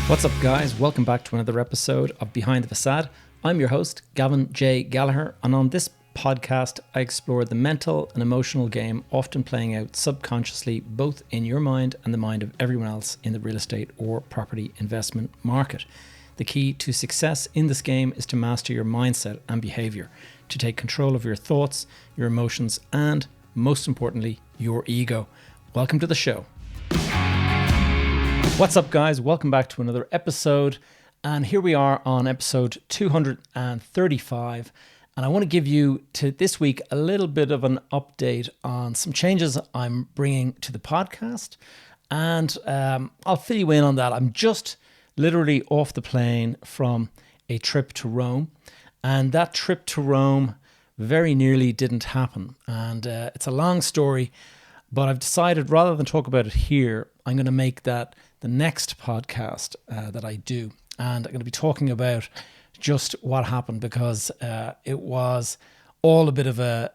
What's up, guys? Welcome back to another episode of Behind the Facade. I'm your host, Gavin J. Gallagher, and on this podcast, I explore the mental and emotional game often playing out subconsciously, both in your mind and the mind of everyone else in the real estate or property investment market. The key to success in this game is to master your mindset and behavior, to take control of your thoughts, your emotions, and most importantly, your ego. Welcome to the show. What's up, guys? Welcome back to another episode. And here we are on episode 235. And I want to give you to this week a little bit of an update on some changes I'm bringing to the podcast. And I'll fill you in on that. I'm just literally off the plane from a trip to Rome. And that trip to Rome very nearly didn't happen. And it's a long story, but I've decided rather than talk about it here, I'm going to make that the next podcast that I do. And I'm going to be talking about just what happened because it was all a bit of a,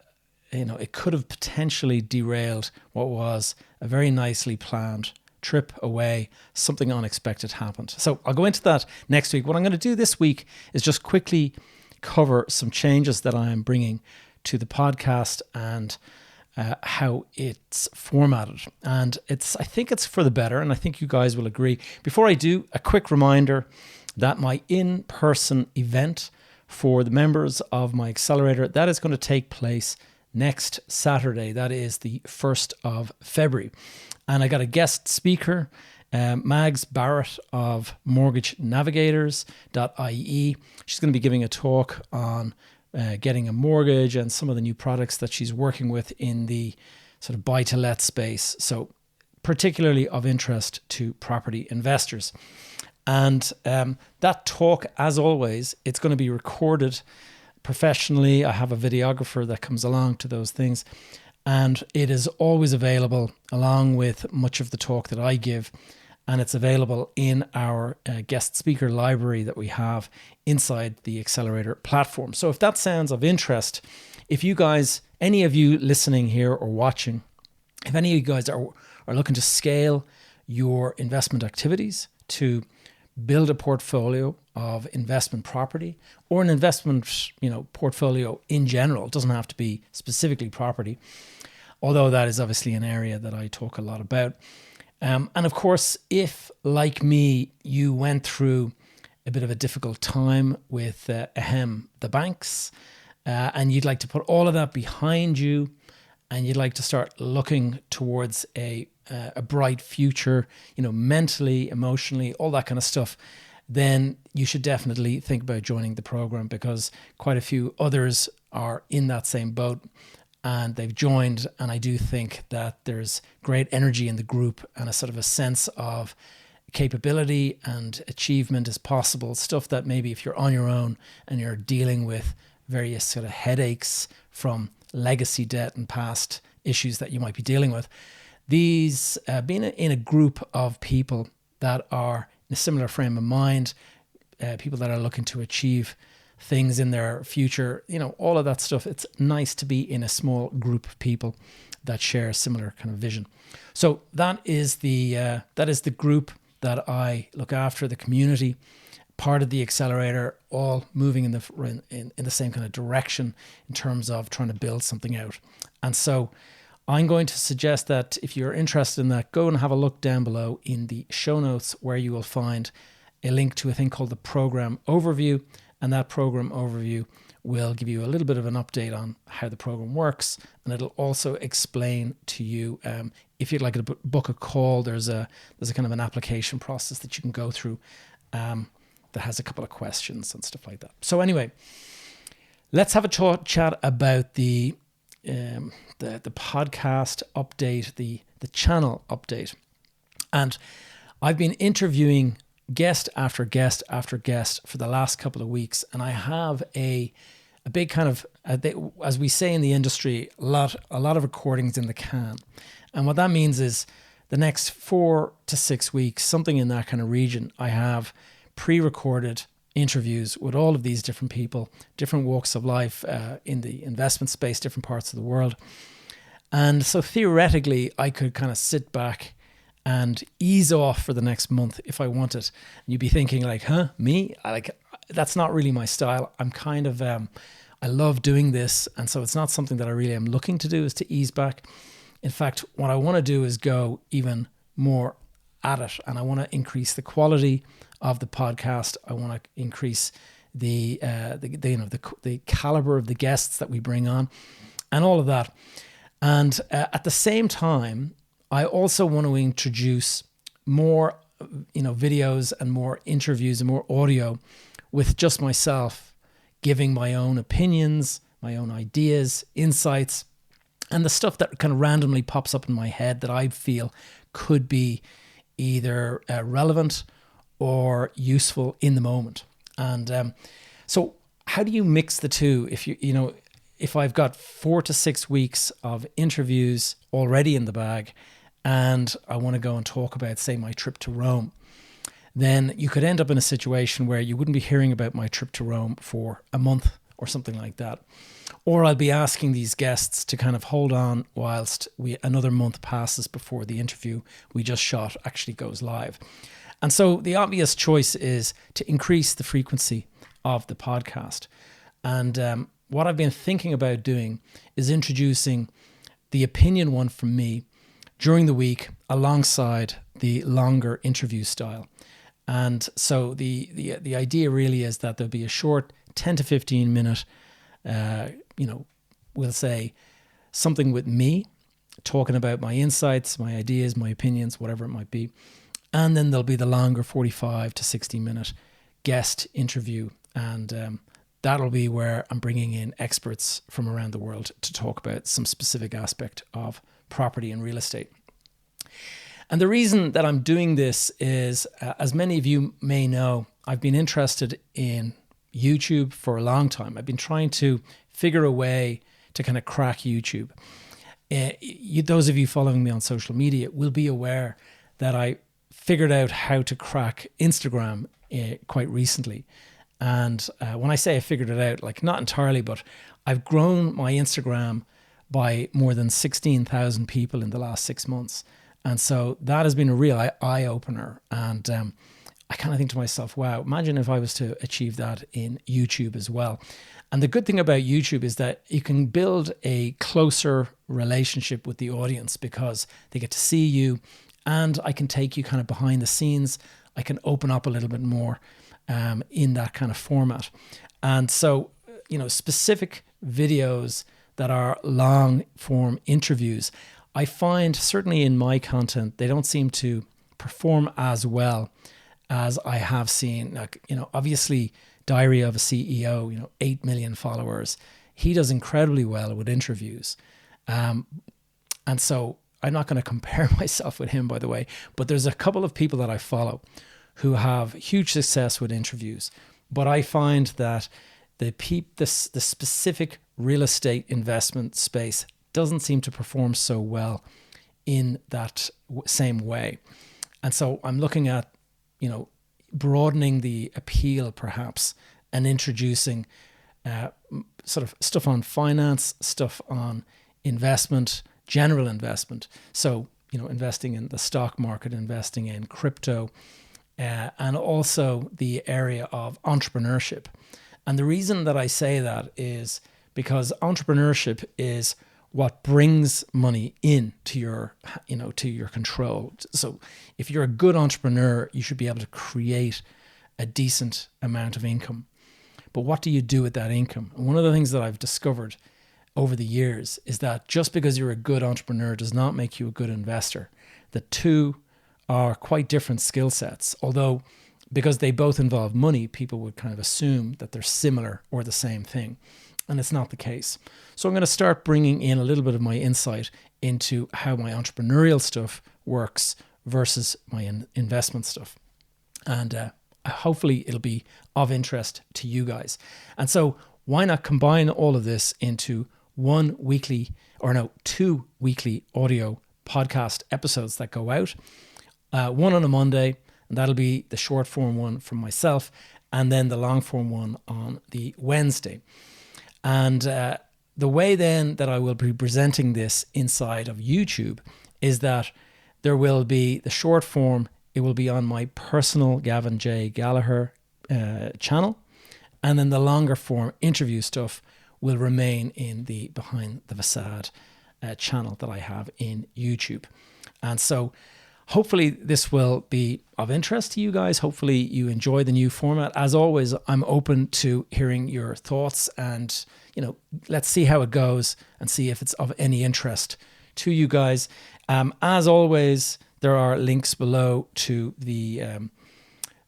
it could have potentially derailed what was a very nicely planned trip away. Something unexpected happened. So I'll go into that next week. What I'm going to do this week is just quickly cover some changes that I'm bringing to the podcast and how it's formatted. And I think it's for the better, and I think you guys will agree. Before I do, a quick reminder that my in-person event for the members of my accelerator, that is going to take place next Saturday. That is the 1st of February. And I got a guest speaker, Mags Barrett of mortgagenavigators.ie. She's going to be giving a talk on getting a mortgage and some of the new products that she's working with in the sort of buy-to-let space. So particularly of interest to property investors. And that talk, as always, it's going to be recorded professionally. I have a videographer that comes along to those things. And it is always available along with much of the talk that I give. And it's available in our guest speaker library that we have inside the Accelerator platform. So if that sounds of interest, if you guys, any of you listening here or watching, if any of you guys are looking to scale your investment activities to build a portfolio of investment property or an investment, portfolio in general, it doesn't have to be specifically property, although that is obviously an area that I talk a lot about. And of course, if, like me, you went through a bit of a difficult time with the banks, and you'd like to put all of that behind you, and you'd like to start looking towards a bright future, mentally, emotionally, all that kind of stuff, then you should definitely think about joining the program because quite a few others are in that same boat. And they've joined, and I do think that there's great energy in the group and a sort of a sense of capability and achievement is possible. Stuff that maybe if you're on your own and you're dealing with various sort of headaches from legacy debt and past issues that you might be dealing with, these being in a group of people that are in a similar frame of mind, people that are looking to achieve things in their future, all of that stuff. It's nice to be in a small group of people that share a similar kind of vision. So that is the group that I look after, the community, part of the accelerator, all moving in the same kind of direction in terms of trying to build something out. And so I'm going to suggest that if you're interested in that, go and have a look down below in the show notes where you will find a link to a thing called the program overview. And that program overview will give you a little bit of an update on how the program works. And it'll also explain to you, if you'd like to book a call, there's a kind of an application process that you can go through that has a couple of questions and stuff like that. So anyway, let's have a chat about the podcast update, the channel update. And I've been interviewing guest after guest after guest for the last couple of weeks, and I have a big kind of, as we say in the industry, a lot of recordings in the can. And what that means is the next 4 to 6 weeks, something in that kind of region, I have pre-recorded interviews with all of these different people, different walks of life in the investment space, different parts of the world. And so theoretically, I could kind of sit back and ease off for the next month if I want it. And you'd be thinking like, huh, me? That's not really my style. I'm kind of, I love doing this. And so it's not something that I really am looking to do, is to ease back. In fact, what I want to do is go even more at it. And I want to increase the quality of the podcast. I want to increase the caliber of the guests that we bring on and all of that. And at the same time, I also want to introduce more, videos and more interviews and more audio with just myself, giving my own opinions, my own ideas, insights, and the stuff that kind of randomly pops up in my head that I feel could be either relevant or useful in the moment. And so how do you mix the two? If I've got 4 to 6 weeks of interviews already in the bag and I want to go and talk about, say, my trip to Rome, then you could end up in a situation where you wouldn't be hearing about my trip to Rome for a month or something like that. Or I'll be asking these guests to kind of hold on whilst another month passes before the interview we just shot actually goes live. And so the obvious choice is to increase the frequency of the podcast. And what I've been thinking about doing is introducing the opinion one from me during the week alongside the longer interview style. And so the idea really is that there'll be a short 10 to 15 minute, we'll say something with me talking about my insights, my ideas, my opinions, whatever it might be. And then there'll be the longer 45 to 60 minute guest interview. And that'll be where I'm bringing in experts from around the world to talk about some specific aspect of property and real estate. And the reason that I'm doing this is, as many of you may know, I've been interested in YouTube for a long time. I've been trying to figure a way to kind of crack YouTube. Those of you following me on social media will be aware that I figured out how to crack Instagram quite recently. And when I say I figured it out, like not entirely, but I've grown my Instagram by more than 16,000 people in the last 6 months. And so that has been a real eye-opener. And I kind of think to myself, wow, imagine if I was to achieve that in YouTube as well. And the good thing about YouTube is that you can build a closer relationship with the audience because they get to see you, and I can take you kind of behind the scenes. I can open up a little bit more in that kind of format. And so, specific videos that are long form interviews, I find certainly in my content, they don't seem to perform as well as I have seen. Obviously Diary of a CEO, 8 million followers. He does incredibly well with interviews. And so I'm not going to compare myself with him, by the way, but there's a couple of people that I follow who have huge success with interviews. But I find that the specific real estate investment space doesn't seem to perform so well in that same way. And so I'm looking at, broadening the appeal perhaps and introducing sort of stuff on finance, stuff on investment, general investment. So, investing in the stock market, investing in crypto, and also the area of entrepreneurship. And the reason that I say that is because entrepreneurship is what brings money in to your control. So if you're a good entrepreneur, you should be able to create a decent amount of income. But what do you do with that income? And one of the things that I've discovered over the years is that just because you're a good entrepreneur does not make you a good investor. The two are quite different skill sets, although because they both involve money, people would kind of assume that they're similar or the same thing. And it's not the case. So I'm going to start bringing in a little bit of my insight into how my entrepreneurial stuff works versus my investment stuff. And hopefully it'll be of interest to you guys. And so why not combine all of this into 2 weekly audio podcast episodes that go out. One on a Monday, and that'll be the short form one from myself, and then the long form one on the Wednesday. And the way then that I will be presenting this inside of YouTube is that there will be the short form. It will be on my personal Gavin J. Gallagher channel. And then the longer form interview stuff will remain in the Behind the Facade channel that I have in YouTube. And so hopefully this will be of interest to you guys. Hopefully you enjoy the new format. As always, I'm open to hearing your thoughts, and, you know, let's see how it goes and see if it's of any interest to you guys. As always, there are links below to the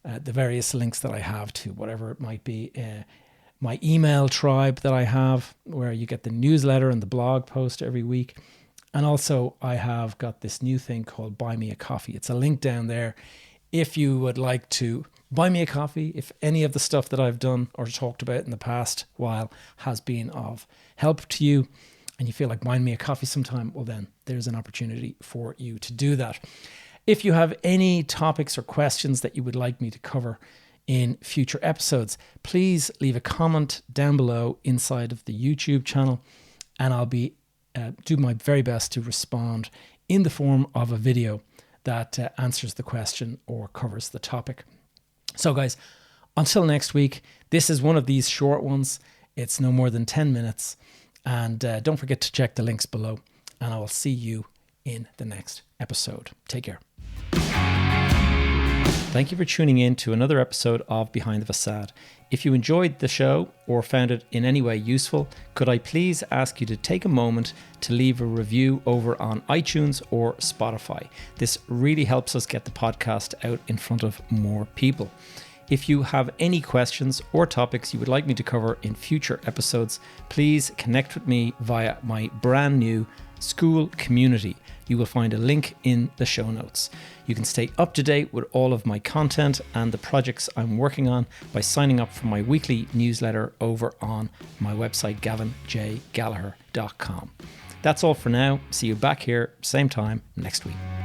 various links that I have to whatever it might be. My email tribe that I have, where you get the newsletter and the blog post every week. And also I have got this new thing called Buy Me a Coffee. It's a link down there if you would like to buy me a coffee. If any of the stuff that I've done or talked about in the past while has been of help to you, and you feel like buying me a coffee sometime, well then there's an opportunity for you to do that. If you have any topics or questions that you would like me to cover in future episodes, please leave a comment down below inside of the YouTube channel, and I'll be do my very best to respond in the form of a video that answers the question or covers the topic. So guys, until next week, this is one of these short ones. It's no more than 10 minutes. And don't forget to check the links below, and I will see you in the next episode. Take care. Thank you for tuning in to another episode of Behind the Facade. If you enjoyed the show or found it in any way useful, could I please ask you to take a moment to leave a review over on iTunes or Spotify? This really helps us get the podcast out in front of more people. If you have any questions or topics you would like me to cover in future episodes, please connect with me via my brand new school community. You will find a link in the show notes. You can stay up to date with all of my content and the projects I'm working on by signing up for my weekly newsletter over on my website, gavinjgallagher.com. That's all for now. See you back here, same time next week.